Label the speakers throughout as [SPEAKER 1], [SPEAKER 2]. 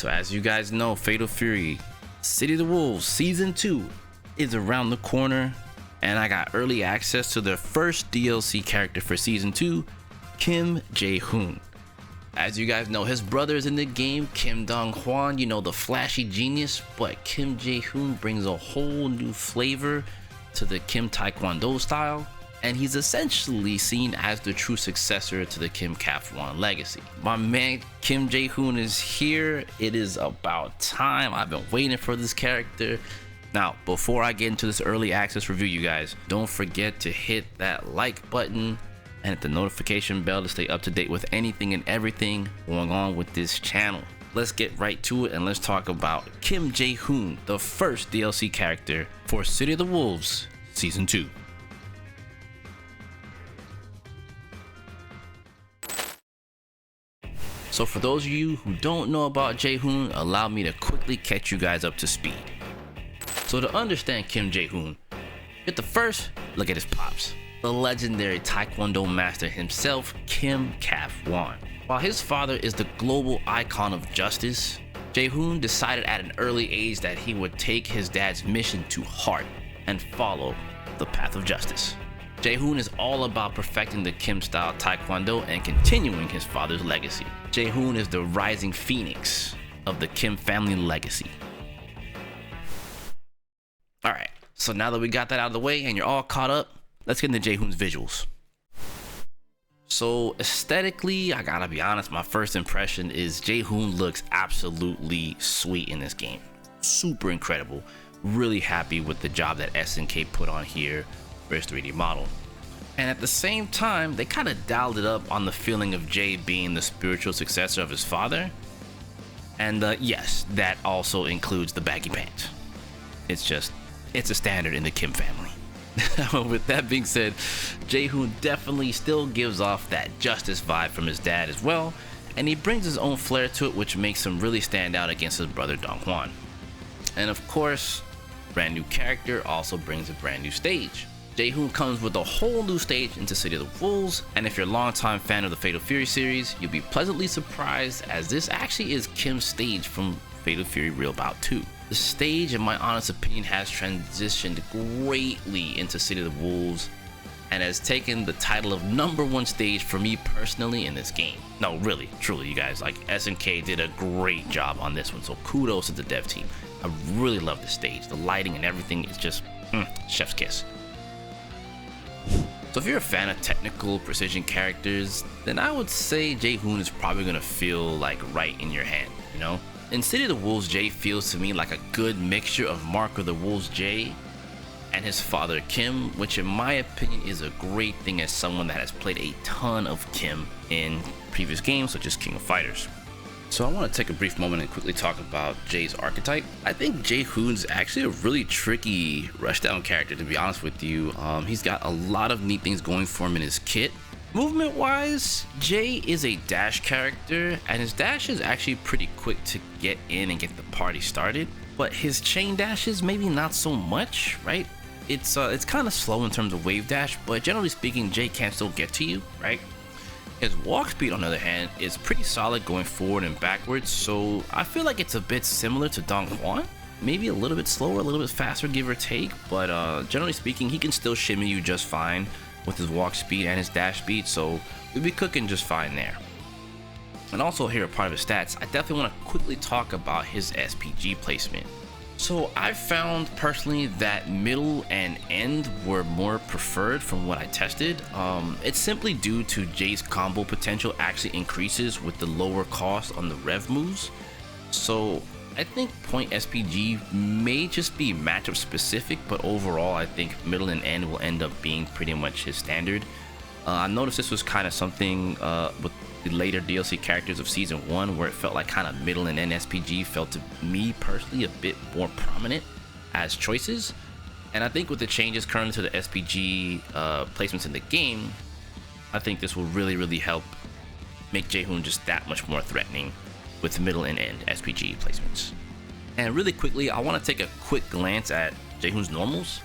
[SPEAKER 1] So as you guys know, Fatal Fury City of the Wolves Season 2 is around the corner, and I got early access to the first DLC character for Season 2, Jae Hoon. As you guys know, his brother is in the game, Kim Dong-hwan, you know, the flashy genius, but Jae Hoon brings a whole new flavor to the Kim Taekwondo style, and he's essentially seen as the true successor to the Kim Kap-hwan legacy. My man Jae Hoon is here. It is about time. I've been waiting for this character. Now, before I get into this early access review, you guys, don't forget to hit that like button and hit the notification bell to stay up to date with anything and everything going on with this channel. Let's get right to it and let's talk about Jae Hoon, the first DLC character for City of the Wolves Season 2. So for those of you who don't know about Jae Hoon, allow me to quickly catch you guys up to speed. So to understand Jae Hoon, you have to first look at his pops, the legendary Taekwondo master himself, Kim Kap-hwan. While his father is the global icon of justice, Jae Hoon decided at an early age that he would take his dad's mission to heart and follow the path of justice. Jae Hoon is all about perfecting the Kim style Taekwondo and continuing his father's legacy. Jae Hoon is the rising phoenix of the Kim family legacy. Alright, so now that we got that out of the way and you're all caught up, let's get into Jae Hoon's visuals. So aesthetically, I gotta be honest, my first impression is Jae Hoon looks absolutely sweet in this game. Super incredible. Really happy with the job that SNK put on here for his 3D model. And at the same time, they kind of dialed it up on the feeling of Jae being the spiritual successor of his father. And yes, that also includes the baggy pants. It's a standard in the Kim family. With that being said, Jae Hoon definitely still gives off that justice vibe from his dad as well, and he brings his own flair to it, which makes him really stand out against his brother Dong-hwan. And of course, brand new character also brings a brand new stage. Jae Hoon comes with a whole new stage into City of the Wolves, and if you're a longtime fan of the Fatal Fury series, you'll be pleasantly surprised as this actually is Kim's stage from Fatal Fury Real Bout 2. The stage, in my honest opinion, has transitioned greatly into City of the Wolves and has taken the title of #1 stage for me personally in this game. No, really, truly, you guys, like SNK did a great job on this one, so kudos to the dev team. I really love the stage. The lighting and everything is just chef's kiss. So if you're a fan of technical precision characters, then I would say Jae Hoon is probably gonna feel like right in your hand, you know? In City of the Wolves, Jae feels to me like a good mixture of Mark of the Wolves Jae and his father Kim, which in my opinion is a great thing as someone that has played a ton of Kim in previous games such as King of Fighters. So I want to take a brief moment and quickly talk about Jae's archetype. I think Jae Hoon's actually a really tricky rushdown character, to be honest with you. He's got a lot of neat things going for him in his kit. Movement wise, Jae is a dash character, and his dash is actually pretty quick to get in and get the party started, but his chain dashes maybe not so much, right? It's kind of slow in terms of wave dash, but generally speaking, Jae can still get to you, right? His walk speed, on the other hand, is pretty solid going forward and backwards, so I feel like it's a bit similar to Dong-hwan. Maybe a little bit slower, a little bit faster, give or take, but generally speaking, he can still shimmy you just fine with his walk speed and his dash speed, so we'll be cooking just fine there. And also here, a part of his stats, I definitely want to quickly talk about his SPG placement. So I found personally that middle and end were more preferred from what I tested. It's simply due to Jae's combo potential actually increases with the lower cost on the rev moves. So I think point SPG may just be matchup specific, but overall I think middle and end will end up being pretty much his standard. I noticed this was kind of something with the later DLC characters of Season 1 where it felt like kind of middle and end SPG felt to me personally a bit more prominent as choices. And I think with the changes currently to the SPG placements in the game, I think this will really help make Jae Hoon just that much more threatening with middle and end SPG placements. And really quickly, I want to take a quick glance at Jae Hoon's normals.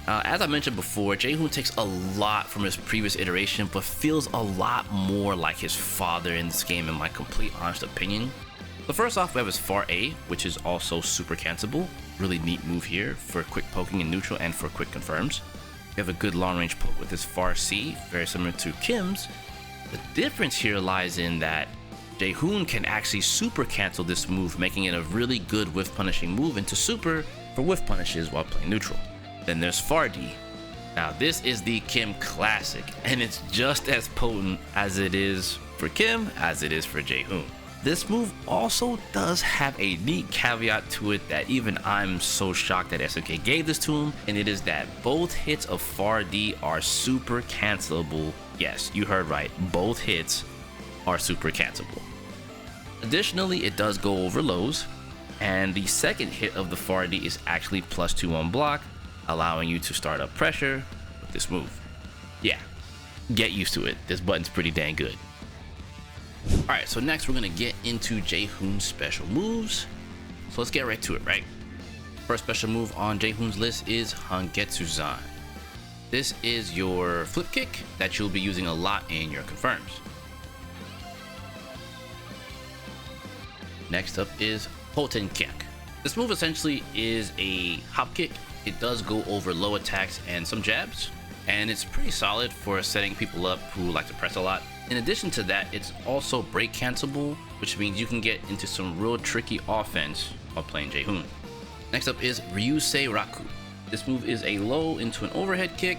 [SPEAKER 1] As I mentioned before, Jae Hoon takes a lot from his previous iteration, but feels a lot more like his father in this game, in my complete honest opinion. So first off, we have his Far A, which is also super cancelable. Really neat move here for quick poking in neutral and for quick confirms. We have a good long range poke with his Far C, very similar to Kim's. The difference here lies in that Jae Hoon can actually super cancel this move, making it a really good whiff punishing move into super for whiff punishes while playing neutral. Then there's Far D. Now this is the Kim classic, and it's just as potent as it is for Kim as it is for Jae Hoon. This move also does have a neat caveat to it that even I'm so shocked that SNK gave this to him, and it is that both hits of Far D are super cancelable. Yes, you heard right, both hits are super cancelable. Additionally, it does go over lows, and the second hit of the Far D is actually +2 on block, allowing you to start up pressure with this move. Yeah, get used to it, this button's pretty dang good. Alright, so next we're going to get into Jae Hoon's special moves. So let's get right to it, right? First special move on Jae Hoon's list is Hangetsuzan. This is your flip kick that you'll be using a lot in your confirms. Next up is Hoten Kick. This move essentially is a hop kick. It does go over low attacks and some jabs, and it's pretty solid for setting people up who like to press a lot. In addition to that, it's also break cancelable, which means you can get into some real tricky offense while playing Jae Hoon. Next up is Ryusei Raku. This move is a low into an overhead kick,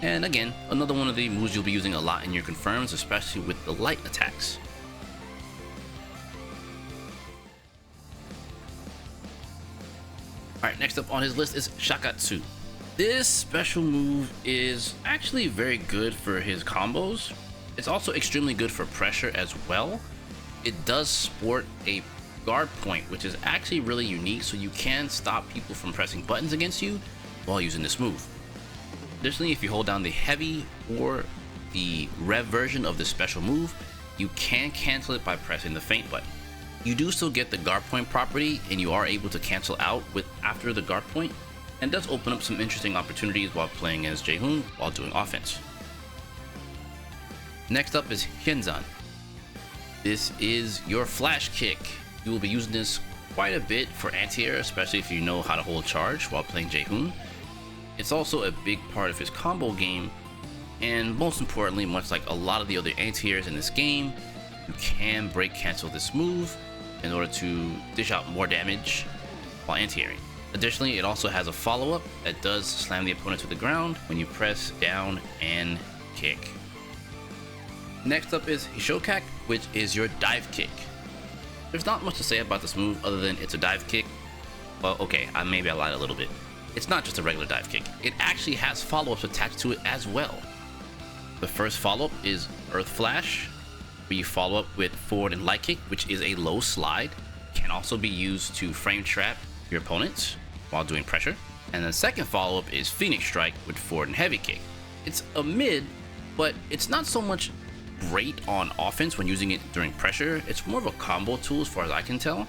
[SPEAKER 1] and again, another one of the moves you'll be using a lot in your confirms, especially with the light attacks. Alright, next up on his list is Shakatsu. This special move is actually very good for his combos. It's also extremely good for pressure as well. It does sport a guard point, which is actually really unique, so you can stop people from pressing buttons against you while using this move. Additionally, if you hold down the heavy or the rev version of this special move, you can cancel it by pressing the feint button. You do still get the guard point property, and you are able to cancel out with after the guard point, and does open up some interesting opportunities while playing as Jae Hoon while doing offense. Next up is Hyunzan. This is your flash kick. You will be using this quite a bit for anti-air, especially if you know how to hold charge while playing Jae Hoon. It's also a big part of his combo game, and most importantly, much like a lot of the other anti-airs in this game, you can break cancel this move in order to dish out more damage while anti-airing. Additionally, it also has a follow-up that does slam the opponent to the ground when you press down and kick. Next up is Hishokak, which is your dive kick. There's not much to say about this move other than it's a dive kick. Well, okay, maybe I lied a little bit. It's not just a regular dive kick. It actually has follow-ups attached to it as well. The first follow-up is Earth Flash, where you follow up with forward and light kick, which is a low slide. Can also be used to frame trap your opponents while doing pressure. And the second follow-up is Phoenix Strike with forward and heavy kick. It's a mid, but it's not so much great on offense when using it during pressure. It's more of a combo tool as far as I can tell,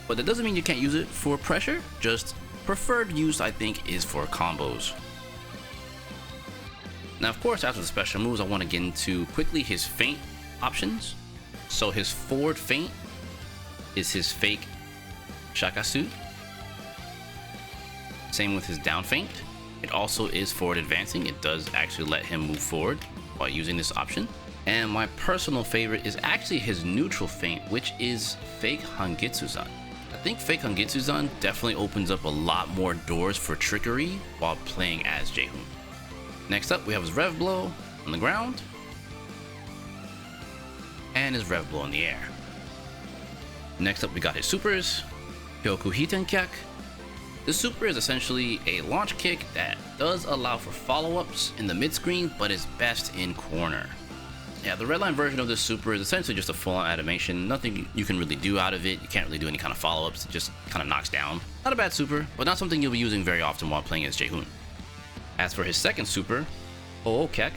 [SPEAKER 1] but that doesn't mean you can't use it for pressure. Just preferred use, I think, is for combos. Now, of course, after the special moves, I want to get into quickly his feint options. So his forward feint is his fake Shakatsu. Same with his down feint. It also is forward advancing. It does actually let him move forward while using this option. And my personal favorite is actually his neutral feint, which is fake Hangetsuzan. I think fake Hangetsuzan definitely opens up a lot more doors for trickery while playing as Jae Hoon. Next up, we have his Rev Blow on the ground and his Rev Blow in the air. Next up, we got his supers, Hyoku Hitenkyak. This super is essentially a launch kick that does allow for follow-ups in the mid-screen, but is best in corner. Yeah, the redline version of this super is essentially just a full-on animation. Nothing you can really do out of it. You can't really do any kind of follow-ups. It just kind of knocks down. Not a bad super, but not something you'll be using very often while playing as Jae Hoon. As for his second super, Ookek,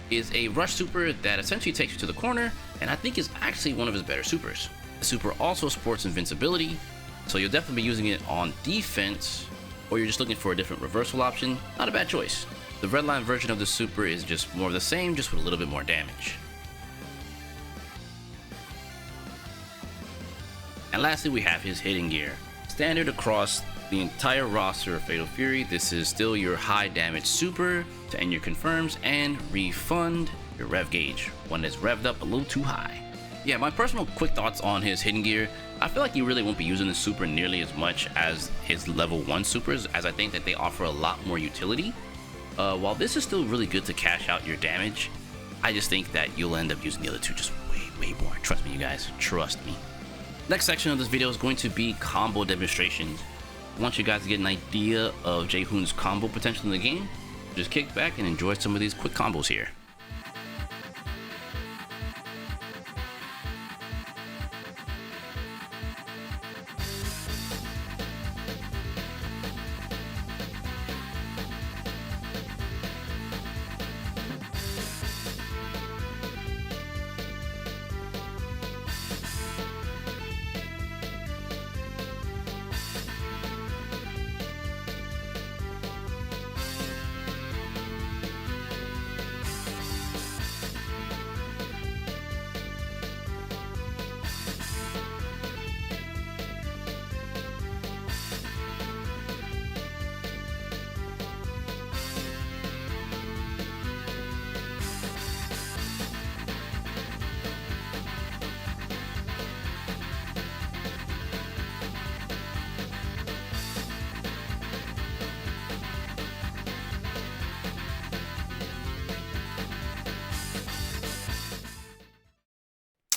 [SPEAKER 1] is a rush super that essentially takes you to the corner, and I think is actually one of his better supers. The super also sports invincibility, so you'll definitely be using it on defense, or you're just looking for a different reversal option. Not a bad choice. The redline version of the super is just more of the same, just with a little bit more damage. And lastly, we have his hidden gear. Standard across the entire roster of Fatal Fury, this is still your high damage super to end your confirms and refund your rev gauge, one that's revved up a little too high. Yeah, my personal quick thoughts on his hidden gear, I feel like you really won't be using the super nearly as much as his level 1 supers, as I think that they offer a lot more utility. While this is still really good to cash out your damage, I just think that you'll end up using the other two just way more. Trust me, you guys, trust me. Next section of this video is going to be combo demonstrations. I want you guys to get an idea of Jae Hoon's combo potential in the game. Just kick back and enjoy some of these quick combos here.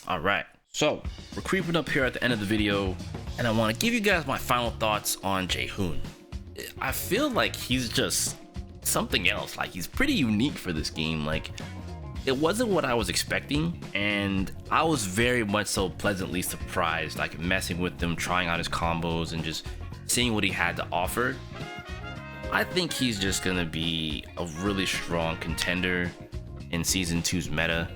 [SPEAKER 1] Alright, so we're creeping up here at the end of the video, and I want to give you guys my final thoughts on Jae Hoon. I feel like he's just something else. Like, he's pretty unique for this game. Like, it wasn't what I was expecting, and I was very much so pleasantly surprised, like messing with him, trying out his combos, and just seeing what he had to offer. I think he's just gonna be a really strong contender in Season 2's meta.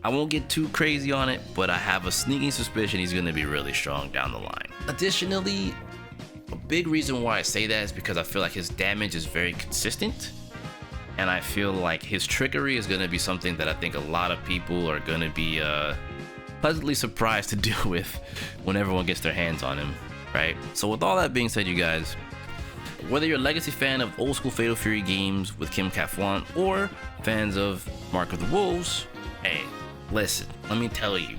[SPEAKER 1] I won't get too crazy on it, but I have a sneaking suspicion he's gonna be really strong down the line. Additionally, a big reason why I say that is because I feel like his damage is very consistent, and I feel like his trickery is gonna be something that I think a lot of people are gonna be pleasantly surprised to deal with when everyone gets their hands on him, right? So with all that being said, you guys, whether you're a legacy fan of old school Fatal Fury games with Kim Kafwan or fans of Mark of the Wolves, hey, listen, let me tell you,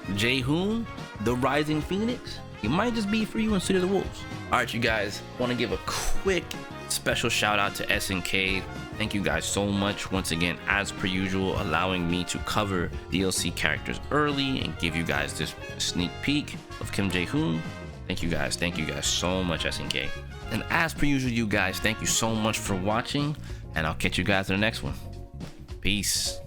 [SPEAKER 1] Jae Hoon, the Rising Phoenix, it might just be for you in City of the Wolves. Alright, you guys, want to give a quick special shout out to SNK. Thank you guys so much once again, as per usual, allowing me to cover DLC characters early and give you guys this sneak peek of Kim Jae Hoon. Thank you guys so much, SNK. And as per usual, you guys, thank you so much for watching, and I'll catch you guys in the next one. Peace.